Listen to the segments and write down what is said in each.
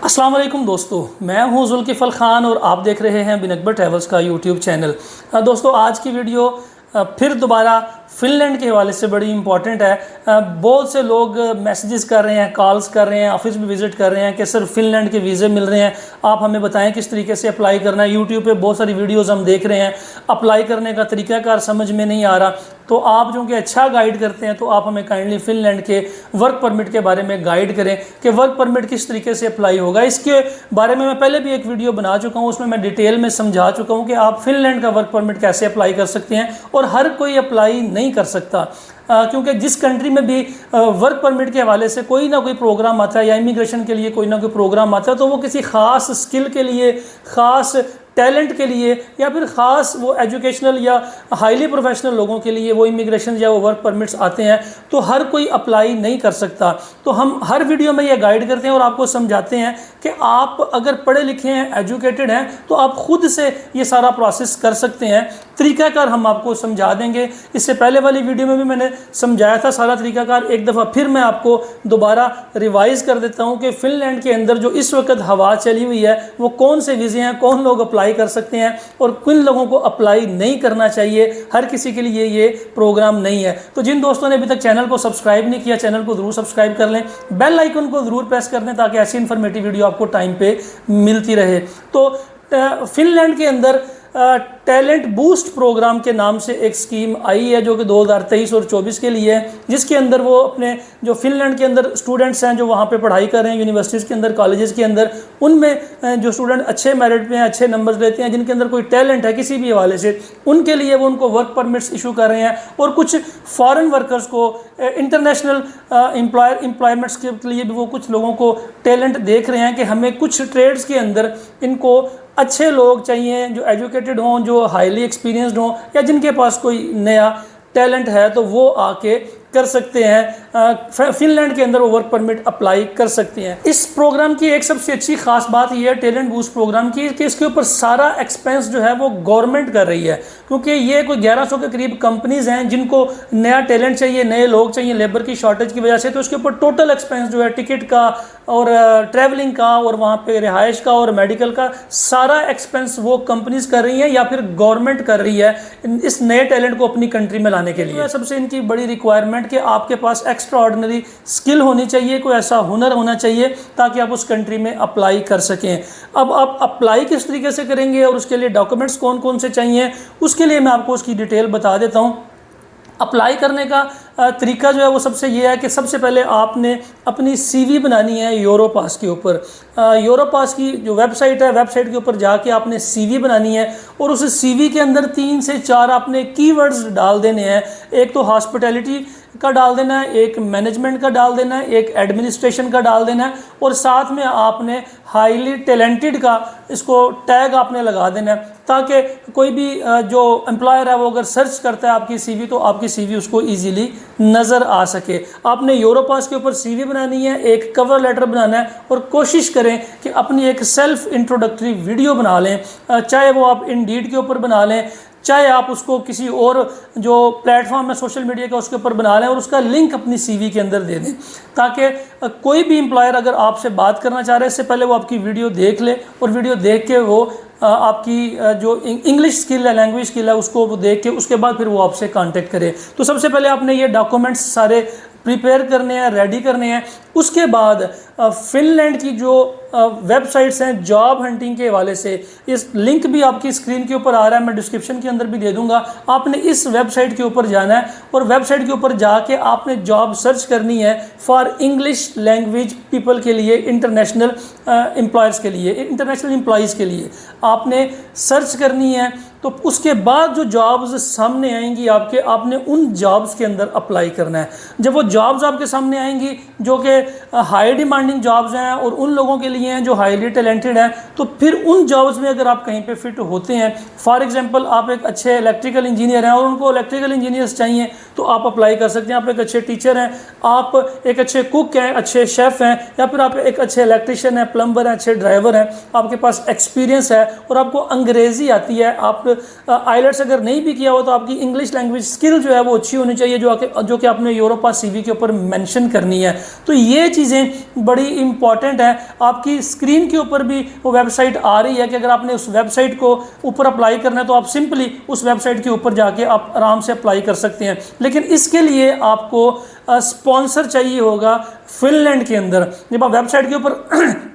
अस्सलाम वालेकुम दोस्तों, मैं हूं जुल्किफ़ल ख़ान और आप देख रहे हैं बिन अकबर ट्रैवल्स का यूट्यूब चैनल। दोस्तों, आज की वीडियो फिर दोबारा फ़िनलैंड के हवाले से बड़ी इंपॉर्टेंट है। बहुत से लोग मैसेजेस कर रहे हैं, कॉल्स कर रहे हैं, ऑफिस में विज़िट कर रहे हैं कि सर फ़िनलैंड के वीज़े मिल रहे हैं, आप हमें बताएं किस तरीके से अप्लाई करना है। यूट्यूब पे बहुत सारी वीडियोस हम देख रहे हैं, अप्लाई करने का तरीक़ाकार समझ में नहीं आ रहा। तो आप जो कि अच्छा गाइड करते हैं, तो आप हमें काइंडली फ़िनलैंड के वर्क परमिट के बारे में गाइड करें कि वर्क परमिट किस तरीके से अप्लाई होगा। इसके बारे में मैं पहले भी एक वीडियो बना चुका हूँ, उसमें मैं डिटेल में समझा चुका हूँ कि आप फ़िनलैंड का वर्क परमिट कैसे अप्लाई कर सकते हैं। और हर कोई अप्लाई नहीं कर सकता, क्योंकि जिस कंट्री में भी वर्क परमिट के हवाले से कोई ना कोई प्रोग्राम आता है या इमिग्रेशन के लिए कोई ना कोई प्रोग्राम आता है, तो वो किसी ख़ास स्किल के लिए, ख़ास टैलेंट के लिए या फिर ख़ास वो एजुकेशनल या हाईली प्रोफेशनल लोगों के लिए वो इमिग्रेशन या वो वर्क परमिट्स आते हैं। तो हर कोई अप्लाई नहीं कर सकता। तो हम हर वीडियो में ये गाइड करते हैं और आपको समझाते हैं कि आप अगर पढ़े लिखे हैं, एजुकेटेड हैं, तो आप खुद से ये सारा प्रोसेस कर सकते हैं। तरीक़ाकार हम आपको समझा देंगे। इससे पहले वाली वीडियो में भी मैंने समझाया था सारा तरीक़ाकार। एक दफ़ा फिर मैं आपको दोबारा रिवाइज़ कर देता हूँ कि फ़िनलैंड के अंदर जो इस वक्त हवा चली हुई है, वो कौन से वीज़े हैं, कौन लोग अप्लाई कर सकते हैं और किन लोगों को अप्लाई नहीं करना चाहिए। हर किसी के लिए ये प्रोग्राम नहीं है। तो जिन दोस्तों ने अभी तक चैनल को सब्सक्राइब नहीं किया, चैनल को ज़रूर सब्सक्राइब कर लें, बेल आइकन को ज़रूर प्रेस कर दें ताकि ऐसी इन्फॉर्मेटिव वीडियो आपको टाइम पे मिलती रहे। तो फ़िनलैंड के अंदर टैलेंट बूस्ट प्रोग्राम के नाम से एक स्कीम आई है जो कि 2023 और 24 के लिए है, जिसके अंदर वो अपने जो फ़िनलैंड के अंदर स्टूडेंट्स हैं जो वहाँ पे पढ़ाई कर रहे हैं यूनिवर्सिटीज़ के अंदर, कॉलेजेस के अंदर, उनमें जो स्टूडेंट अच्छे मेरिट पे हैं, अच्छे नंबर्स लेते हैं, जिनके अंदर कोई टैलेंट है किसी भी हवाले से, उनके लिए वो उनको वर्क परमिट्स इशू कर रहे हैं। और कुछ फॉरेन वर्कर्स को, इंटरनेशनल एम्प्लॉयमेंट्स के लिए भी वो कुछ लोगों को टैलेंट देख रहे हैं कि हमें कुछ ट्रेड्स के अंदर इनको अच्छे लोग चाहिए जो एजुकेटेड हों, जो हाईली एक्सपीरियंस्ड हों, या जिनके पास कोई नया टैलेंट है तो वो आके कर सकते हैं। फ़िनलैंड के अंदर वो वर्क परमिट अप्लाई कर सकते हैं। इस प्रोग्राम की एक सबसे अच्छी खास बात यह है टैलेंट बूस्ट प्रोग्राम की कि इसके ऊपर सारा एक्सपेंस जो है वो गवर्नमेंट कर रही है, क्योंकि ये कोई 1100 के करीब कंपनीज हैं जिनको नया टैलेंट चाहिए, नए लोग चाहिए लेबर की शॉर्टेज की वजह से। तो इसके ऊपर टोटल एक्सपेंस जो है टिकट का और ट्रैवलिंग का और वहाँ पे रिहाइश का और मेडिकल का सारा एक्सपेंस वो कंपनीज कर रही हैं या फिर गवर्नमेंट कर रही है इस नए टैलेंट को अपनी कंट्री में लाने के लिए। तो सबसे इनकी बड़ी रिक्वायरमेंट कि आपके पास एक्स्ट्रा ऑर्डिनरी स्किल होनी चाहिए, कोई ऐसा हुनर होना चाहिए ताकि आप उस कंट्री में अप्लाई कर सकें। अब आप अप्लाई किस तरीके से करेंगे और उसके लिए डॉक्यूमेंट्स कौन कौन से चाहिए, उसके लिए मैं आपको उसकी डिटेल बता देता हूँ। अप्लाई करने का तरीका जो है वो सबसे ये है कि सबसे पहले आपने अपनी सीवी बनानी है यूरोपास के ऊपर। यूरोपास की जो वेबसाइट है, वेबसाइट के ऊपर जाके आपने सीवी बनानी है और उस सीवी के अंदर 3 से 4 आपने कीवर्ड्स डाल देने हैं। एक तो हॉस्पिटैलिटी का डाल देना है, एक मैनेजमेंट का डाल देना है, एक एडमिनिस्ट्रेशन का डाल देना है और साथ में आपने हाईली टैलेंटेड का इसको टैग आपने लगा देना है ताकि कोई भी जो एम्प्लॉयर है वो अगर सर्च करता है आपकी सीवी तो आपकी सीवी उसको इजीली नज़र आ सके। आपने यूरोपास के ऊपर सीवी बनानी है, एक कवर लेटर बनाना है और कोशिश करें कि अपनी एक सेल्फ इंट्रोडक्टरी वीडियो बना लें, चाहे वो आप इंडीड के ऊपर बना लें, चाहे आप उसको किसी और जो प्लेटफॉर्म है सोशल मीडिया का उसके ऊपर बना लें और उसका लिंक अपनी सीवी के अंदर दे दें ताकि कोई भी एम्प्लॉयर अगर आपसे बात करना चाह रहा है इससे पहले वो आपकी वीडियो देख ले और वीडियो देख के वो आपकी जो इंग्लिश स्किल है, लैंग्वेज स्किल है, उसको वो देख के उसके बाद फिर वो आपसे कांटेक्ट करे। तो सबसे पहले आपने ये डॉक्यूमेंट्स सारे प्रिपेयर करने हैं, रेडी करने हैं। उसके बाद फ़िनलैंड की जो वेबसाइट्स हैं जॉब हंटिंग के हवाले से, इस लिंक भी आपकी स्क्रीन के ऊपर आ रहा है, मैं डिस्क्रिप्शन के अंदर भी दे दूंगा। आपने इस वेबसाइट के ऊपर जाना है और वेबसाइट के ऊपर जाके आपने जॉब सर्च करनी है फॉर इंग्लिश लैंग्वेज पीपल के लिए, इंटरनेशनल एम्प्लॉयर्स के लिए, इंटरनेशनल एम्प्लॉयज़ के लिए आपने सर्च करनी है। तो उसके बाद जो जॉब्स सामने आएंगी आपके, आपने उन जॉब्स के अंदर अप्लाई करना है। जब वो जॉब्स आपके सामने आएंगी जो कि हाई डिमांडिंग जॉब्स हैं और उन लोगों के लिए हैं जो हाईली टैलेंटेड हैं, तो फिर उन जॉब्स में अगर आप कहीं पे फिट होते हैं, फॉर एग्जांपल आप एक अच्छे इलेक्ट्रिकल इंजीनियर हैं और उनको इलेक्ट्रिकल इंजीनियर्स चाहिए तो आप अप्लाई कर सकते हैं। आप एक अच्छे टीचर हैं, आप एक अच्छे कुक हैं, अच्छे शेफ़ हैं, या फिर आप एक अच्छे इलेक्ट्रिशियन हैं, प्लम्बर हैं, अच्छे ड्राइवर हैं, आपके पास एक्सपीरियंस है और आपको अंग्रेज़ी आती है, आप आइलेट्स अगर नहीं भी किया हो तो आपकी इंग्लिश लैंग्वेज स्किल जो है वो अच्छी होनी चाहिए जो कि आपने यूरोपास सीवी के ऊपर मेंशन करनी है। तो ये चीज़ें बड़ी बड़ी इंपॉर्टेंट है। आपकी स्क्रीन के ऊपर भी वो वेबसाइट आ रही है कि अगर आपने उस वेबसाइट को ऊपर अप्लाई करना है तो आप सिंपली उस वेबसाइट के ऊपर जाके आप आराम से अप्लाई कर सकते हैं। लेकिन इसके लिए आपको स्पॉन्सर चाहिए होगा फिनलैंड के अंदर। जब आप वेबसाइट के ऊपर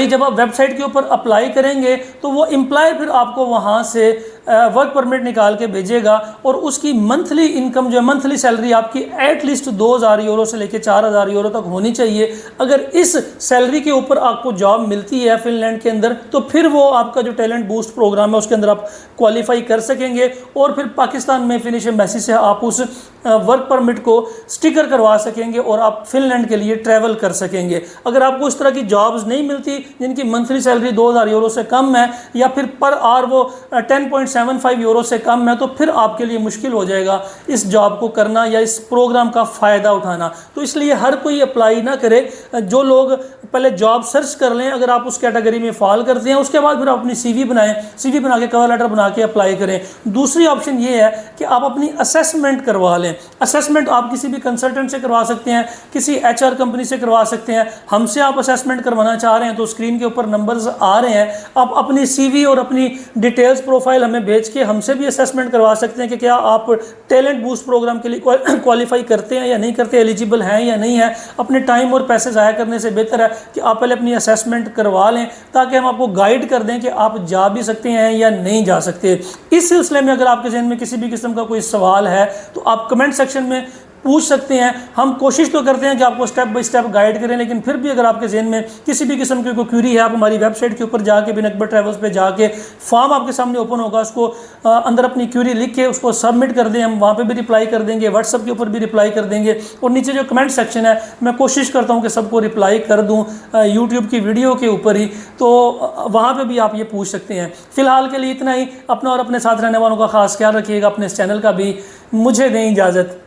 जब आप वेबसाइट के ऊपर अप्लाई करेंगे तो वो एम्प्लॉय फिर आपको वहाँ से वर्क परमिट निकाल के भेजेगा और उसकी मंथली इनकम जो है, मंथली सैलरी आपकी एटलीस्ट 2000 यूरो से लेकर 4000 यूरो तक होनी चाहिए। अगर इस सैलरी के ऊपर आपको जॉब मिलती है फिनलैंड के अंदर तो फिर वो आपका जो टैलेंट बूस्ट प्रोग्राम है उसके अंदर आप क्वालिफाई कर सकेंगे और फिर पाकिस्तान में फिनिश एम्बेसी से आप उस वर्क परमिट को स्टिकर करवा सकेंगे और आप फिनलैंड के लिए ट्रैवल कर सकेंगे। अगर आपको इस तरह की जॉब्स नहीं मिलती जिनकी मंथली सैलरी 2000 यूरो से कम है या फिर पर आवर वो 10.75 यूरो से कम है तो फिर आपके लिए मुश्किल हो जाएगा इस जॉब को करना या इस प्रोग्राम का फ़ायदा उठाना। तो इसलिए हर कोई अप्लाई ना करे। जो लोग पहले जॉब सर्च कर लें, अगर आप उस कैटेगरी में फॉल करते हैं उसके बाद फिर आप अपनी CV बनाएं, CV बना के कवर लेटर बना के अप्लाई करें। दूसरी ऑप्शन ये है कि आप अपनी असेसमेंट करवा लें। असेसमेंट आप किसी भी कंसल्टेंट से करवा सकते हैं, किसी HR कंपनी से करवा सकते हैं। हमसे आप असेसमेंट करवाना चाह रहे हैं तो स्क्रीन के ऊपर नंबर्स आ रहे हैं, आप अपनी CV और अपनी डिटेल्स प्रोफाइल हमें भेज के हमसे भी असेसमेंट करवा सकते हैं कि क्या आप टैलेंट बूस्ट प्रोग्राम के लिए क्वालिफाई करते हैं या नहीं करते, एलिजिबल हैं या नहीं है। अपने टाइम और पैसे ज़ाया करने से बेहतर है कि आप पहले अपनी असेसमेंट करवा लें ताकि हम आपको गाइड कर दें कि आप जा भी सकते हैं या नहीं जा सकते। इस सिलसिले में अगर आपके जहन में किसी भी किस्म का कोई सवाल है तो आप कमेंट सेक्शन में पूछ सकते हैं। हम कोशिश तो करते हैं कि आपको स्टेप बाय स्टेप गाइड करें, लेकिन फिर भी अगर आपके जहन में किसी भी किस्म की कोई क्यूरी है आप हमारी वेबसाइट के ऊपर जाके बिन अकबर ट्रैवल्स पे जाके फॉर्म आपके सामने ओपन होगा, उसको अंदर अपनी क्यूरी लिख के उसको सबमिट कर दें। हम वहाँ पे भी रिप्लाई कर देंगे, व्हाट्सअप के ऊपर भी रिप्लाई कर देंगे और नीचे जो कमेंट सेक्शन है मैं कोशिश करता हूँ कि सबको रिप्लाई कर दूँ यूट्यूब की वीडियो के ऊपर ही, तो वहाँ पर भी आप ये पूछ सकते हैं। फ़िलहाल के लिए इतना ही। अपना और अपने साथ रहने वालों का खास ख्याल रखिएगा, अपने इस चैनल का भी। मुझे दें इजाज़त।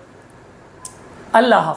अल्लाह हाफ़िज़।